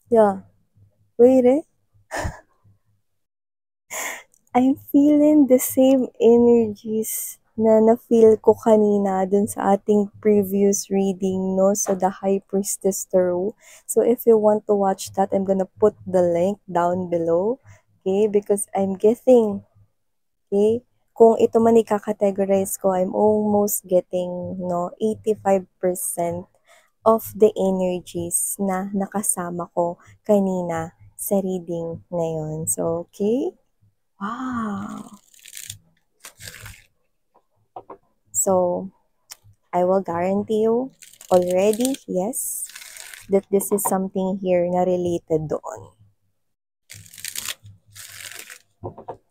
Yeah. Wait eh. I'm feeling the same energies na na-feel ko kanina dun sa ating previous reading, no? So, the High Priestess Tarot. So, if you want to watch that, I'm gonna put the link down below. Okay? Because I'm getting, okay? Kung ito man i-categorize ko, I'm almost getting, no, 85% of the energies na nakasama ko kanina sa reading na yun. So, okay? Wow! So, I will guarantee you already, yes, that this is something here na related doon.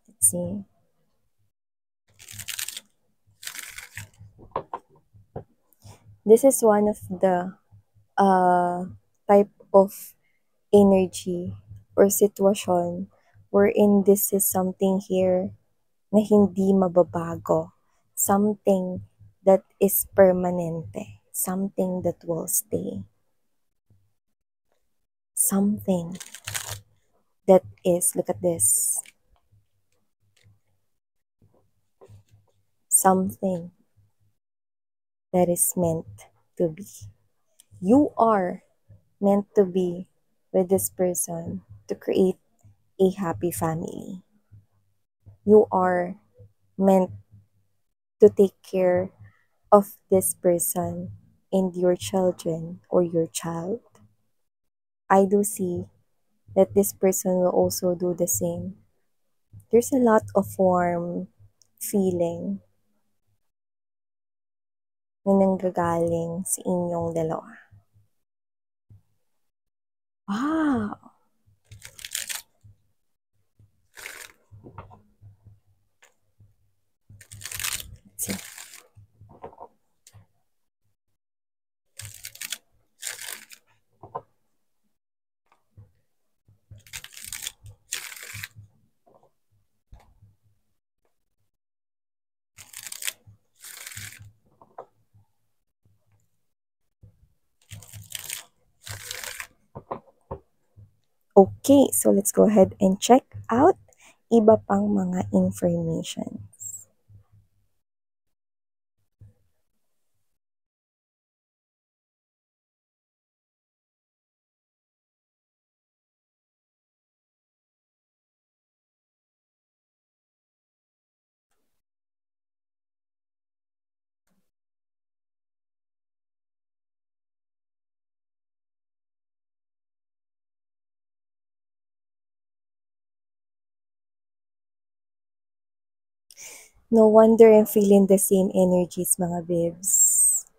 Let's see. This is one of the type of energy or sitwasyon wherein this is something here na hindi mababago. Something that is permanente. Something that will stay. Something that is, look at this, something that is meant to be. You are meant to be with this person to create a happy family. You are meant to take care of this person and your children or your child. I do see that this person will also do the same. There's a lot of warm feeling na nanggagaling sa inyong dalawa. Wow! Let's see. Okay, so let's go ahead and check out iba pang mga information. No wonder I'm feeling the same energies, mga bibs.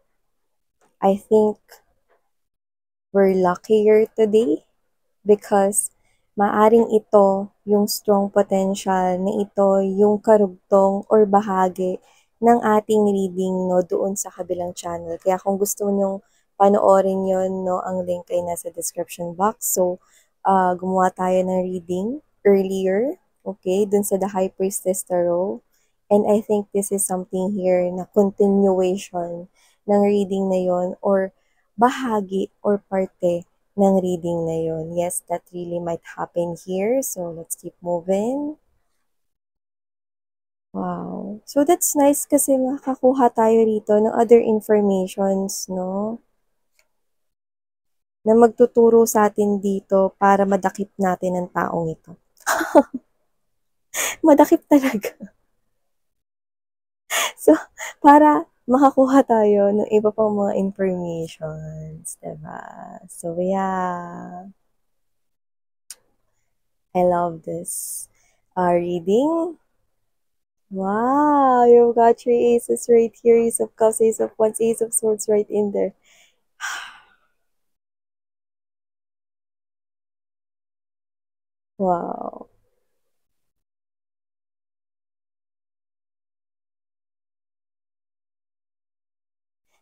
I think we're luckier today because maaring ito yung strong potential na ito yung karugtong or bahagi ng ating reading, no, doon sa kabilang channel. Kaya kung gusto nyong panoorin yon, no, ang link ay nasa description box. So, gumawa tayo ng reading earlier, okay, dun sa The High Priestess Tarot. And I think this is something here na continuation ng reading na yon or bahagi or parte ng reading na yun. Yes, that really might happen here. So, let's keep moving. Wow. So, that's nice kasi makakuha tayo rito ng other informations, no? Na magtuturo sa atin dito para madakip natin ang taong ito. Madakip talaga. So, para makakuha tayo ng iba pang mga informations, diba? So, yeah. I love this reading. Wow, you've got your aces right here. Ace of Cups, Ace of Wands, Ace of Swords right in there. Wow.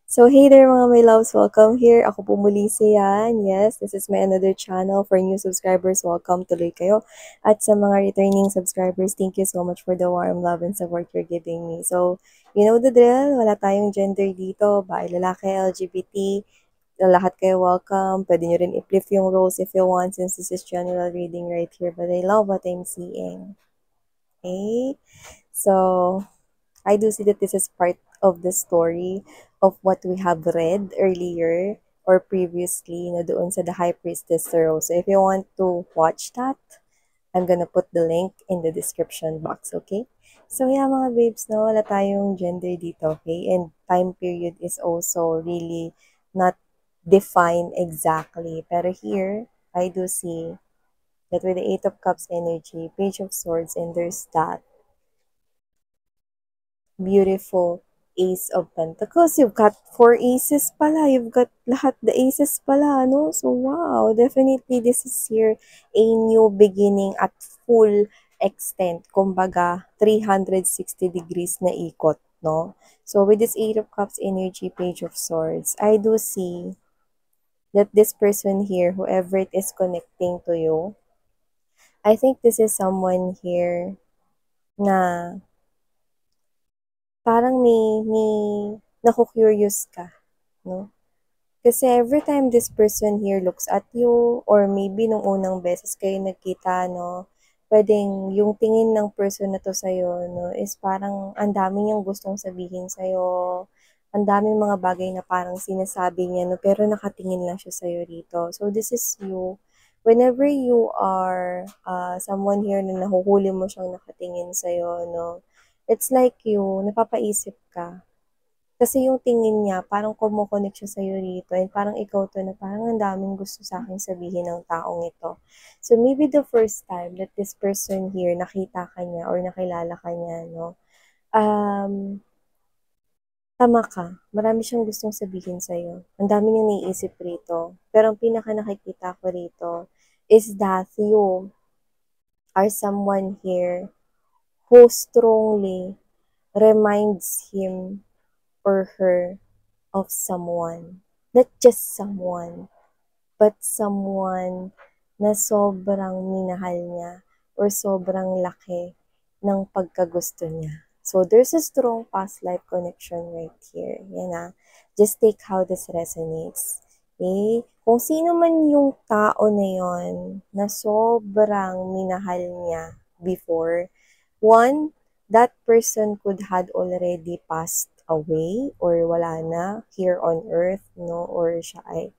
So, hey there mga my loves, welcome here. Ako po muli si Yan. Yes, this is my another channel. For new subscribers, welcome, tuloy kayo. At sa mga returning subscribers, thank you so much for the warm love and support you're giving me. So, you know the drill, wala tayong gender dito, bahay, lalaki, LGBT, lahat kayo welcome. Pwede nyo rin i-flip yung roles if you want since this is general reading right here. But I love what I'm seeing. Okay? So, I do see that this is part of the story of what we have read earlier or previously, doon sa The High Priestess Tarot. So, if you want to watch that, I'm gonna put the link in the description box, okay? So, yeah, mga babes, no, wala tayong gender dito, okay? And time period is also really not defined exactly. Pero here, I do see that with the Eight of Cups energy, Page of Swords, and there's that beautiful Ace of Pentacles. You've got 4 aces pala. You've got lahat the aces pala, no? So, wow. Definitely, this is here a new beginning at full extent. Kumbaga, 360 degrees na ikot, no? So, with this Eight of Cups energy, Page of Swords, I do see that this person here, whoever it is connecting to you, I think this is someone here na parang may naku-curious ka, no? Kasi every time this person here looks at you, or maybe nung unang beses kayo nagkita, no, pwedeng yung tingin ng person na to sa'yo, no, is parang ang dami niyang gustong sabihin sa'yo, ang daming mga bagay na parang sinasabi niya, no, pero nakatingin lang siya sa'yo rito. So, this is you. Whenever you are someone here na nahuhuli mo siyang nakatingin sa'yo, no, it's like you, napapaisip ka. Kasi yung tingin niya, parang kumokonek siya sa'yo rito and parang ikaw to na parang ang daming gusto sa akin sabihin ng taong ito. So maybe the first time that this person here, nakita ka niya or nakilala ka niya, no, tama ka. Marami siyang gustong sabihin sa'yo. Ang dami niyang naiisip rito. Pero ang pinaka nakikita ko rito is that you are someone here who strongly reminds him or her of someone. Not just someone, but someone na sobrang minahal niya or sobrang laki ng pagkagusto niya. So, there's a strong past life connection right here. Yan na. Just take how this resonates. Okay? Kung sino man yung tao na yon na sobrang minahal niya before, one, that person could had already passed away or wala na here on earth, no? Or siya ay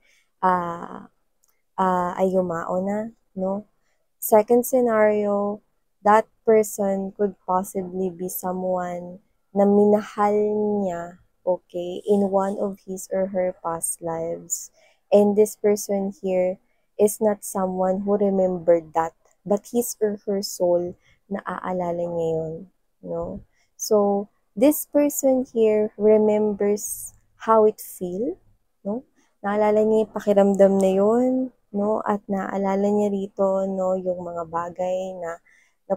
yumao na, no? Second scenario, that person could possibly be someone na minahal niya, okay, in one of his or her past lives. And this person here is not someone who remembered that, but his or her soul naaalala niya yun, no? So, this person here remembers how it feel, no? Naalala niya yung pakiramdam na yun, no? At naalala niya rito, no, yung mga bagay na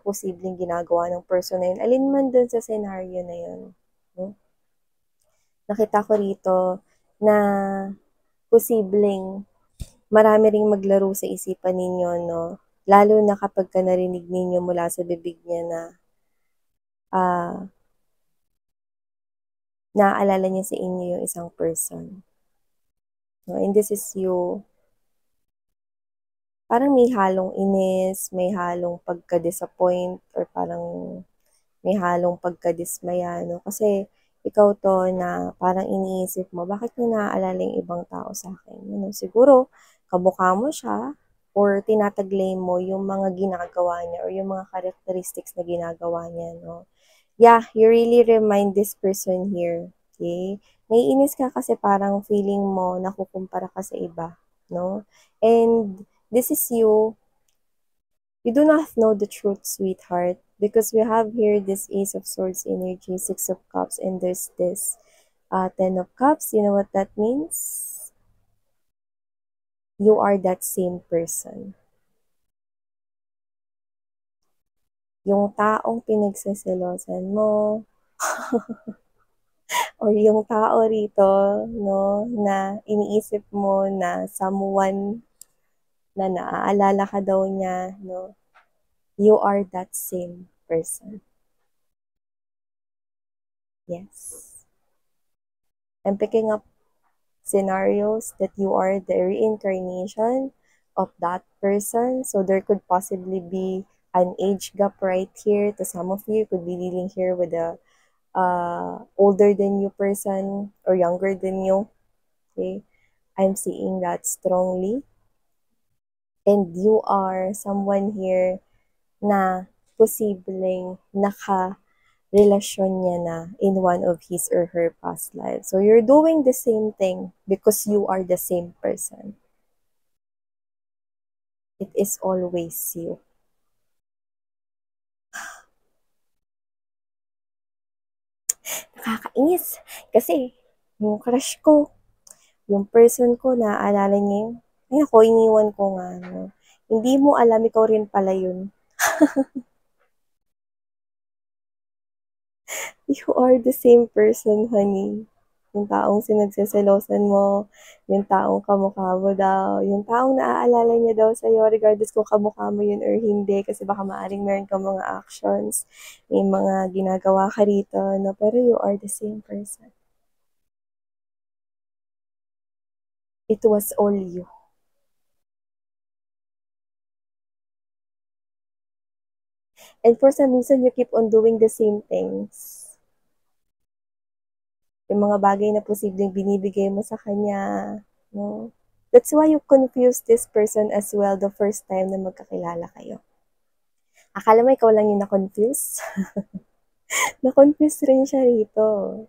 posibleng ginagawa ng person na yun. Alin man dun sa scenario na yun, no? Nakita ko rito na posibleng marami ring maglaro sa isipan ninyo, no? Lalo na kapag ka narinig ninyo mula sa bibig niya na naaalala niya sa inyo yung isang person. No? And this is you. Parang may halong inis, may halong pagka-disappoint, or parang may halong pagka-dismaya, no? Kasi ikaw to na parang iniisip mo, bakit niya naaalala yung ibang tao sa akin? Siguro, kamukha mo siya, or tinataglay mo yung mga ginagawa niya, or yung mga characteristics na ginagawa niya, no? Yeah, you really remind this person here, okay? Naiinis ka kasi parang feeling mo nakukumpara ka sa iba, no? And this is you. You do not know the truth, sweetheart, because we have here this Ace of Swords energy, Six of Cups, and there's this Ten of Cups. You know what that means? You are that same person. Yung taong pinagseselosan mo, or yung tao rito, no, na iniisip mo na someone na naaalala ka daw niya, no, you are that same person. Yes. I'm picking up scenarios that you are the reincarnation of that person. So there could possibly be an age gap right here. To some of you could be dealing here with a older than you person or younger than you. Okay, I'm seeing that strongly. And you are someone here na posibleng naka-relasyon niya na in one of his or her past lives. So you're doing the same thing because you are the same person. It is always you. Nakakainis. Kasi, yung crush ko, yung person ko, naaalala niya yung, ay ako, iniwan ko nga. No? Hindi mo alam, ikaw rin pala yun. You are the same person, honey. Yung taong sinagseselosan mo, yung taong kamukha mo daw, yung taong naaalala niya daw sa'yo regardless kung kamukha mo yun or hindi kasi baka maaring meron kang mga actions, may mga ginagawa ka rito, no? Pero you are the same person. It was all you. And for some reason, you keep on doing the same things. Yung mga bagay na posibleng binibigay mo sa kanya, no? That's why you confuse this person as well the first time na magkakilala kayo. Akala mo ikaw lang yung na-confuse? Na-confuse rin siya rito.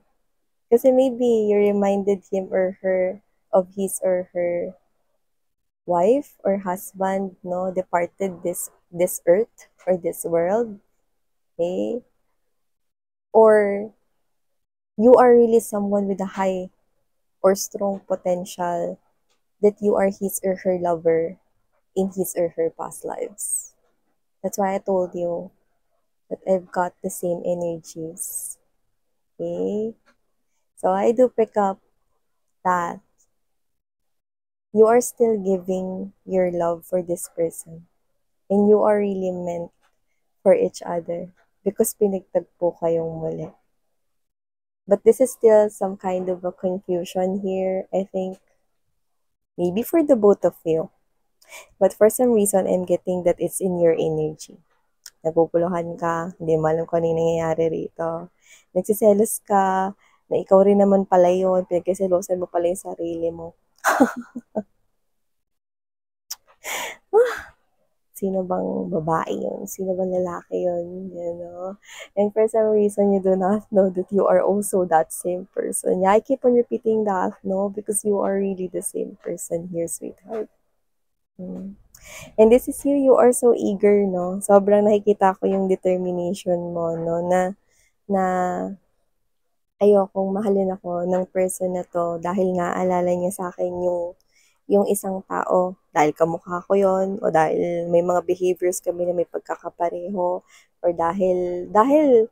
Kasi maybe you reminded him or her of his or her wife or husband, no, departed this earth or this world. Okay? Or you are really someone with a high or strong potential that you are his or her lover in his or her past lives. That's why I told you that I've got the same energies. Okay? So I do pick up that you are still giving your love for this person. And you are really meant for each other because pinagtagpo kayong muli. But this is still some kind of a confusion here, I think. Maybe for the both of you. But for some reason, I'm getting that it's in your energy. Nagpupuluhan ka, hindi mo alam kung ano yung nangyayari rito. Nagsiselos ka, na ikaw rin naman pala yun, pinagsiselosan mo pala yung sarili mo. Sino bang babae yun? Sino bang lalaki yun? You know? And for some reason, you do not know that you are also that same person. Yeah, I keep on repeating that, no? Because you are really the same person here, sweetheart. Hmm. And this is you, you are so eager, no? Sobrang nakikita ko yung determination mo, no? Na ayokong mahalin ako ng person na to dahil nga alala niya sa akin yung isang tao. Dahil kamukha ko yon o dahil may mga behaviors kami na may pagkakapareho or dahil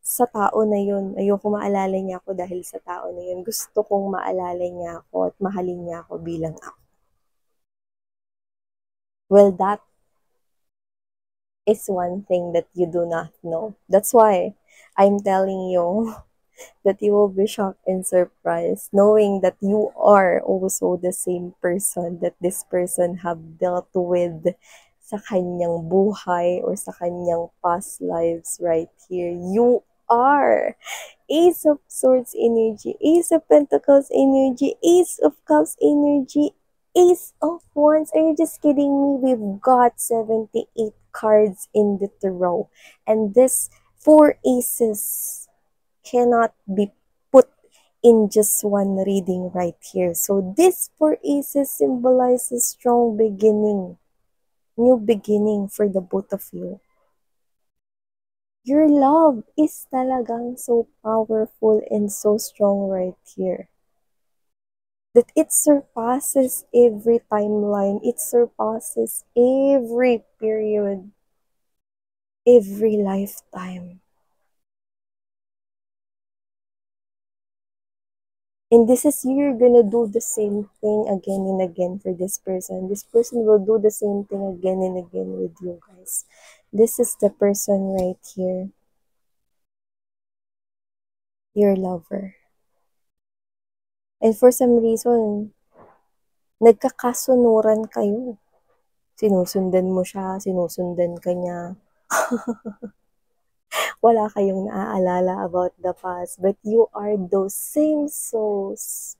sa tao na yun. Ayoko maalala niya ako dahil sa tao na yun. Gusto kong maalala niya ako at mahalin niya ako bilang ako. Well, that is one thing that you do not know. That's why I'm telling you that you will be shocked and surprised knowing that you are also the same person that this person have dealt with sa kanyang buhay or sa kanyang past lives right here. You are Ace of Swords energy, Ace of Pentacles energy, Ace of Cups energy, Ace of Wands. Are you just kidding me? We've got 78 cards in the tarot. And this 4 aces cannot be put in just one reading right here. So this 4 aces symbolizes strong beginning, new beginning for the both of you. Your love is talagang so powerful and so strong right here. That it surpasses every timeline. It surpasses every period, every lifetime. And this is you're gonna do the same thing again and again for this person. This person will do the same thing again and again with you guys. This is the person right here. Your lover. And for some reason, nagkakasunuran kayo. Sinusundan mo siya, sinusundan ka niya. Wala kayong naaalala about the past, but you are those same souls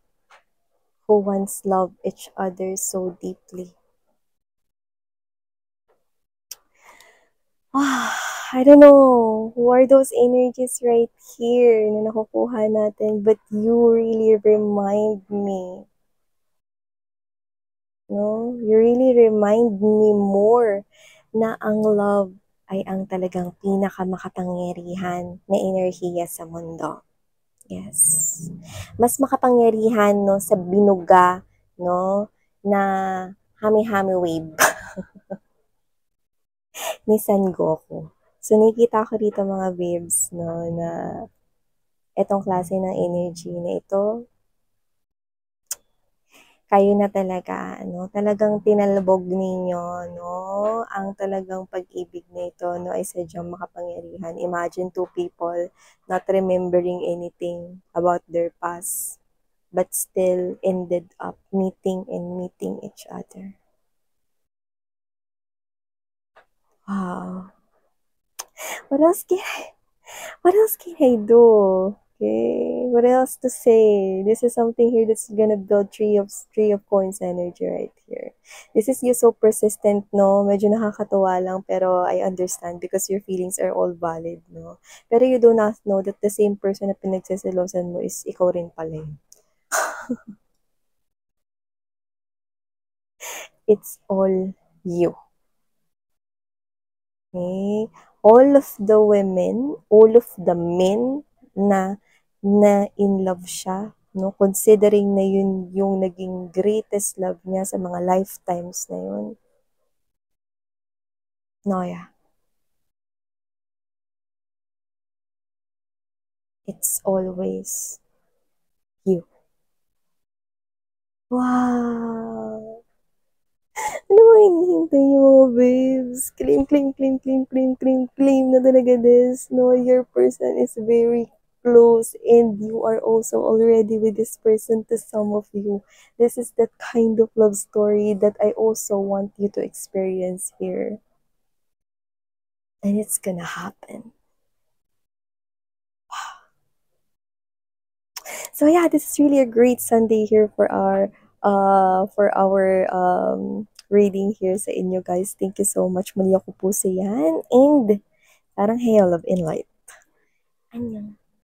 who once loved each other so deeply. I don't know who are those energies right here na nakukuha natin, but you really remind me. No? You really remind me more na ang love ay ang talagang pinakamakapangyarihan na enerhiya sa mundo. Yes. Mas makapangyarihan no sa binuga no na hami-hami wave ni San Goku. So nakikita ko dito mga babes no na etong klase ng energy na ito kayo na talaga, no? Talagang tinalbog ninyo, no? Ang talagang pag-ibig na ito, no, ay sadyang makapangyarihan. Imagine two people not remembering anything about their past, but still ended up meeting and meeting each other. Wow. What else can I do? Okay, what else to say? This is something here that's gonna build three of coins energy right here. This is you so persistent, no? Medyo nakakatuwa lang, pero I understand because your feelings are all valid, no? Pero you do not know that the same person na pinagseselosan mo is ikaw rin pala yun. It's all you. Okay? All of the women, all of the men na in love siya, no? Considering na yun yung naging greatest love niya sa mga lifetimes na yun. No, yeah. It's always you. Wow! Ano ba hinihintay niyo mga babes? Claim, claim, claim, claim, claim, claim, claim na talaga this. No, your person is very close and you are also already with this person to some of you. This is that kind of love story that I also want you to experience here. And it's gonna happen. So yeah, this is really a great Sunday here for our reading here sa inyo guys. Thank you so much. Muli ako po si Yan and parang hail of Enlight.